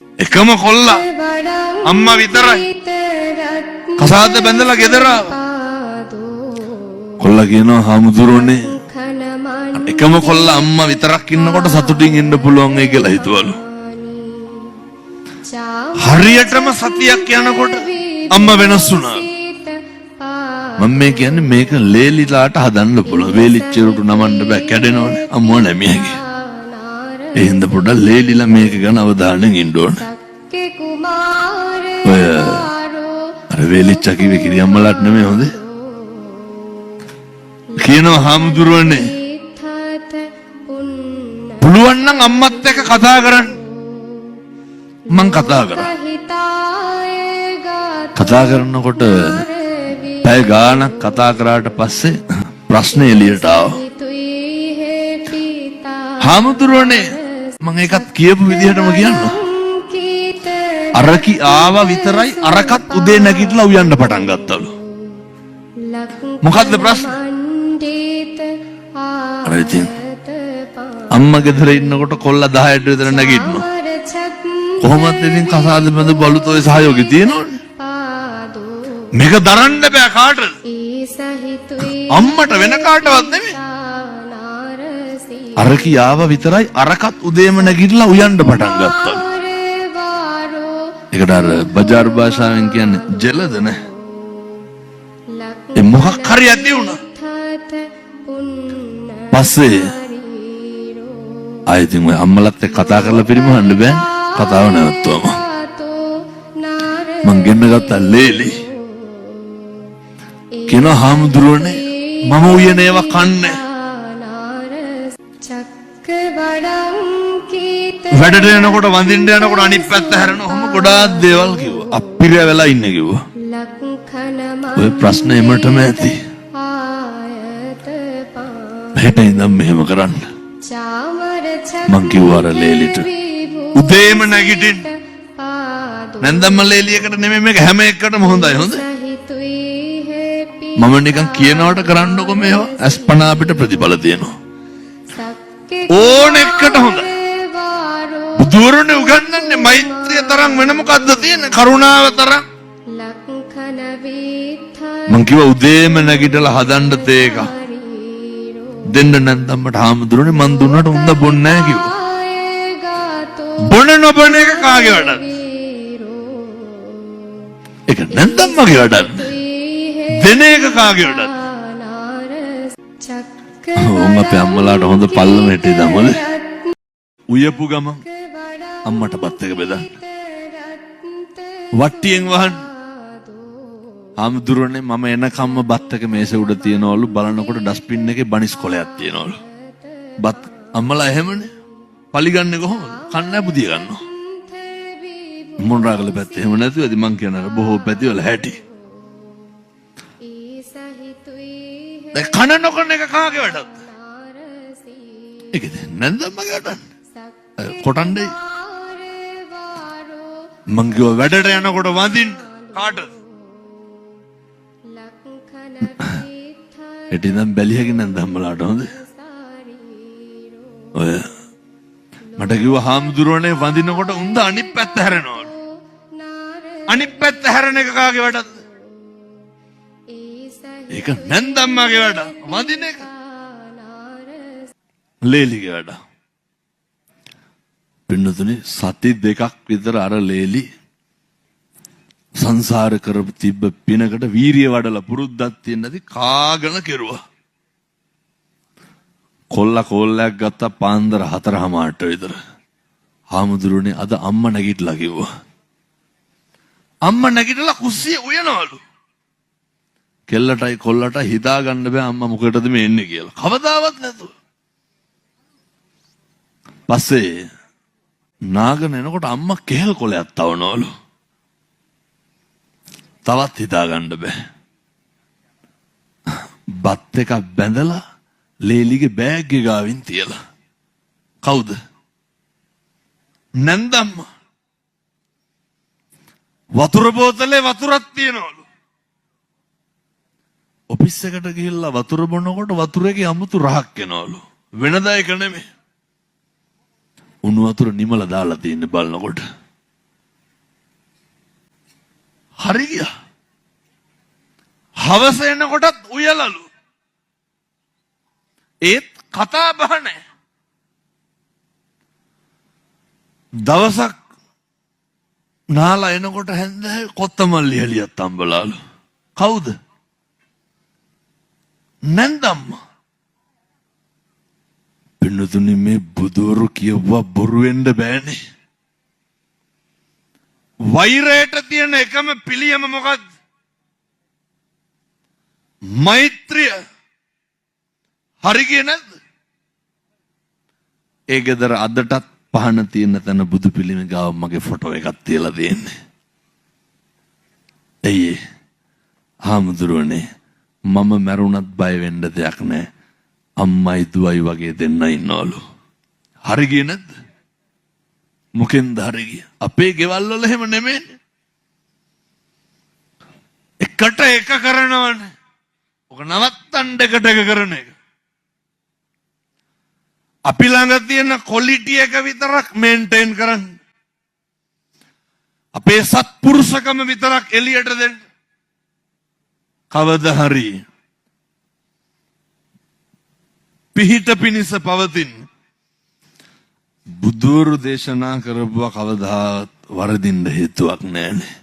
එකම කොල්ලා අම්මා විතරයි. කසාද බැඳලා ගෙදර කොල්ලා කියනවා හාමුදුරුවනේ එකම කොල්ලා අම්මා විතරක් ඉන්නකොට සතුටින් ඉන්න පුළුවන් වෙයි කියලා හිතුවලු. හරියටම සතියක් යනකොට අම්මා වෙනස් වුණා. මම මේ කියන්නේ මේක ලේලිලාට හදන්න පුළුවන්. වේලිච්චේට නමන්න බෑ කැඩෙනවනේ. අම්මෝ නැමියගේ. ඒ හින්දා පොඩ්ඩක් ලේලිලා මේක ගැන අවධානයෙන් ඉන්න ඕන. ඔය අර වේලිච්චා කිව්වේ කිරියම්මලාට නෙමෙයි හොඳේ. කියනවා හාමුදුරුවනේ පුළුවන් නම් අම්මත් එක්ක කතා කරන්න. මං කතා කරා. කතා කරනකොට පැය ගාණක් කතා කරාට පස්සේ ප්‍රශ්නේ එළියට ආවා. හාමුදුරුවනේ මම ඒකත් කියපු විදිහටම කියන්න. අරකි ආවා විතරයි අරකත් උදේ නැගිටලා උයන්න පටන් ගත්තලු. මොකද්ද ප්‍රශ්නේ? අර ඉතින් අම්මා ගෙදර ඉන්නකොට කොල්ලා 10ට විතර නැගිටිනවා. කොහොමද ඉතින් කසාද බඳ බලුත් ඔය සහයෝගය තියෙනවනේ. මේක දරන්න බෑ කාටද? අම්මට වෙන කාටවත් නෙමෙයි. අර කියාව විතරයි අරකත් උදේම නැගිටලා උයන්න පටන් ගත්තා. ඒකට අර බජාර් භාෂාවෙන් කියන්නේ ජලද නේ. ඒ මොකක් හරි ඇති වුණා. පස්සේ ආයෙත් මම අම්මලත් එක්ක කතා කරලා පරිමහන්න බෑ. කතාව නැවතුවම මං ගෙන්න ගත්තා ලේලි. කියන හාමුදුරුවනේ මම උයන ඒවා කන්නේ. වැඩට යනකොට වඳින්න යනකොට අනිත් පැත්ත හැරෙනවම ගොඩාක් දේවල් කිව්වා. අපිරිය වෙලා ඉන්නේ කිව්වා. ඔය ප්‍රශ්නේ එමටම ඇති. හෙට ඉඳන් මෙහෙම කරන්න. මං කිව්වා අර ලේලිට උදේම නැගිටින්න. නැන්දම්ම ලේලියකට නෙමෙයි මේක හැම එකකටම හොඳයි හොඳ. මම නිකන් කියනවට කරන්නකො මේවා අස්පනා අපිට ප්‍රතිඵල තියෙනවා. ඕන එකට හොඳයි. බුදුරනේ උගන්වන්නේ මෛත්‍රිය තරම් වෙන මොකද්ද තියෙන්නේ? කරුණාව තරම්. මං කිව්වා උදේම නැගිටලා හදන්න තේක. දෙන්න නැන්දම්මට හාමුදුරනේ මං දුන්නට උන්ද බොන්නේ නැහැ කිව්වා. බොන නොබොන එක කාගේ වැඩද? ඒක නැන්දම්මගේ වැඩද? දෙන එක කාගේ වැඩද? ඕම් අපේ අම්මලාට හොඳ පල්ලම හිටියේ දමල. උයපු ගම අම්මට පත් එක බෙදන්න. වට්ටියෙන් වහන්න. හාමුදුරනේ මම එනකම්ම බත් එක මේසෙ උඩ තියනවලු. බලනකොට ඩස්බින් එකේ බනිස් කොලයක් තියනවලු. බත් අම්මලා එහෙමනේ. පලිගන්නේ කොහොමද? කන්නේ පුදිය ගන්නවා. මොනරාගල පැත්තේ එහෙම නැතුව ඇති මං කියන අර බොහෝ පැතිවල හැටි. දැන් කන නොකන එක කාගේ වැඩද? ඒකද නැන්දම්මගේ වැඩද? කොටන්නේ මං කිව්වා වැඩට යනකොට වඳින්න කාටද? එටිනම් බැලියකින් නැන්දම්මලාට හොඳ. ඔය මට කිව්වා හාමුදුරුවනේ වඳිනකොට උන්ද අනිත් පැත්ත හැරෙනවලු. අනිත් පැත්ත හැරෙන එක කාගේ වැඩද? ඒක නැන්දම්මගේ වැඩ. වඳින එක ලේලිගේ වැඩ. පින්නතුනේ සති දෙකක් විතර අර ලේලි සංසාර කරපු තිබ්බ පිනකට වීරිය වඩලා පුරුද්දක් තියෙන නැති කාගෙන කෙරුවා. කොල්ලයක් ගත්තා පාන්දර 4:00ට විතර. හාමුදුරුවනේ අද අම්මා නැගිටලා කිව්වා. අම්මා නැගිටලා කුස්සියේ උයනවලු. කෙල්ලටයි කොල්ලටයි හිතා ගන්න බෑ අම්මා මොකටද මේ එන්නේ කියලා. කවදාවත් නැතුව. පස්සේ නාගන එනකොට අම්මා කෙහෙල් කොලයක් තවනවලු. තවත් හිතා ගන්න බෑ. බත් එකක් බැඳලා ලේලිගේ බෑග් එක ගාවින් තියලා. කවුද? නැන්දම්මා. වතුර බෝතලේ වතුරක් තියනවලු. ඔෆිස් එකට ගිහිල්ලා වතුර බොනකොට වතුර එකේ අමුතු රහක් එනවලු. වෙනදා එක නෙමෙයි. උණු වතුර නිමලා දාලා තියෙන බලනකොට හරි ගියා. හවස එනකොටත් උයලලු. ඒත් කතා බහ නැහැ. දවසක් නාලා එනකොට හැන්දෑවේ කොත්තමල්ලි එළියත් අම්බලාලු. කවුද? නැන්දම්මා. පින්නතුනි මේ බුදුරු කියවුවා බොරු වෙන්න බෑනේ. වෛරයට තියෙන එකම පිළියම මොකද්ද? මෛත්‍රිය. හරි ගියේ නැද්ද? ඒ ගෙදර අදටත් පහන තියෙන තැන බුදු පිළිම ගාව මගේ ෆොටෝ එකක් තියලා දෙන්නේ. එයි හාමුදුරුවනේ මම මැරුණත් බය වෙන්න දෙයක් නැහැ. අම්මයි දුවයි වගේ දෙන්න ඉන්නවලු. හරි ගියේ නැද්ද? මොකෙන්ද හරි ගියේ? අපේ ගෙවල් වල එහෙම නෙමෙයිනේ. එකට එක කරනවනේ. ඔක නවත්තන්න එකට එක කරන එක. අපි ළඟ තියෙන ක්වොලිටි එක විතරක් මේන්ටේන් කරන්න. අපේ සත්පුරුෂකම විතරක් එළියට දෙන්න. කවදා හරි පිහිට පිනිස පවතින බුදුරු දේශනා කරපුවා කවදාවත් වරදින්න හේතුවක් නැහැනේ.